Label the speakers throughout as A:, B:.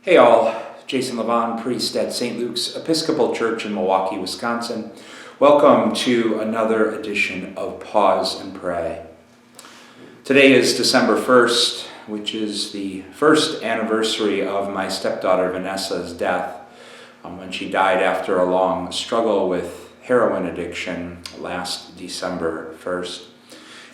A: Hey all, Jason Levon, priest at St. Luke's Episcopal Church in Milwaukee, Wisconsin. Welcome to another edition of Pause and Pray. Today is December 1st, which is the first anniversary of my stepdaughter Vanessa's death, when she died after a long struggle with heroin addiction last December 1st.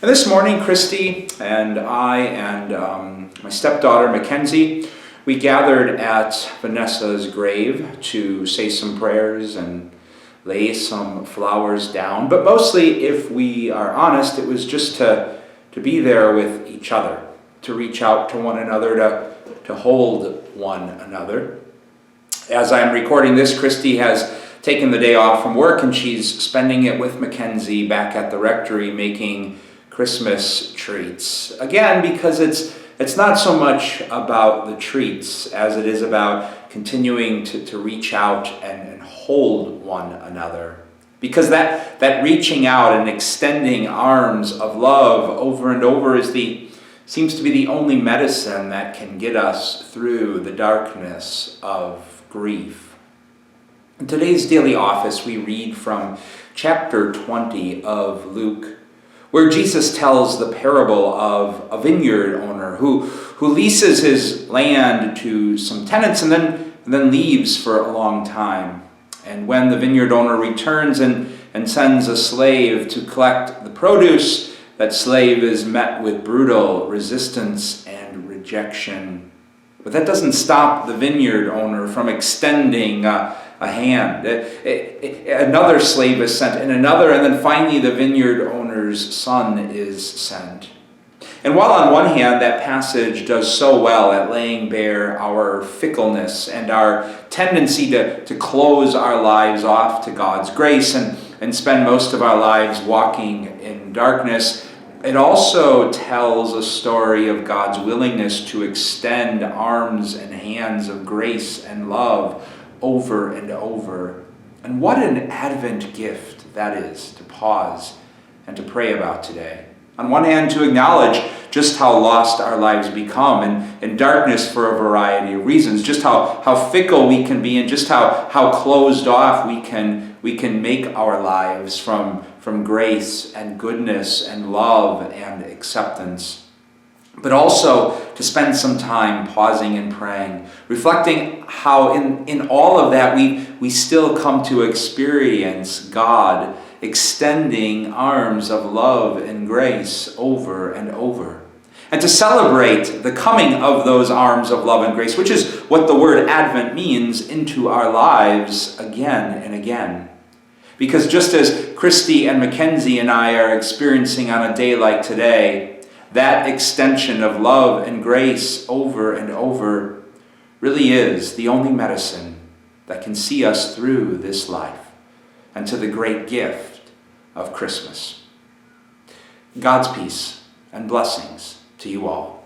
A: And this morning, Christy and I and my stepdaughter Mackenzie, we gathered at Vanessa's grave to say some prayers and lay some flowers down. But mostly, if we are honest, it was just to be there with each other, to reach out to one another, to hold one another. As I'm recording this, Christy has taken the day off from work and she's spending it with Mackenzie back at the rectory making Christmas treats. Again, because it's not so much about the treats as it is about continuing to reach out and hold one another. Because that reaching out and extending arms of love over and over seems to be the only medicine that can get us through the darkness of grief. In today's daily office, we read from chapter 20 of Luke, where Jesus tells the parable of a vineyard owner who leases his land to some tenants and then leaves for a long time. And when the vineyard owner returns and sends a slave to collect the produce, that slave is met with brutal resistance and rejection. But that doesn't stop the vineyard owner from extending a hand. Another slave is sent, and another, and then finally the vineyard owner's son is sent. And while on one hand that passage does so well at laying bare our fickleness and our tendency to close our lives off to God's grace and spend most of our lives walking in darkness, it also tells a story of God's willingness to extend arms and hands of grace and love over and over. And what an Advent gift that is to pause and to pray about today. On one hand, to acknowledge just how lost our lives become in darkness for a variety of reasons, just how fickle we can be and just how closed off we can make our lives from grace and goodness and love and acceptance. But also to spend some time pausing and praying, reflecting how in all of that we still come to experience God extending arms of love and grace over and over. And to celebrate the coming of those arms of love and grace, which is what the word Advent means, into our lives again and again. Because just as Christy and Mackenzie and I are experiencing on a day like today, that extension of love and grace over and over really is the only medicine that can see us through this life and to the great gift of Christmas. God's peace and blessings to you all.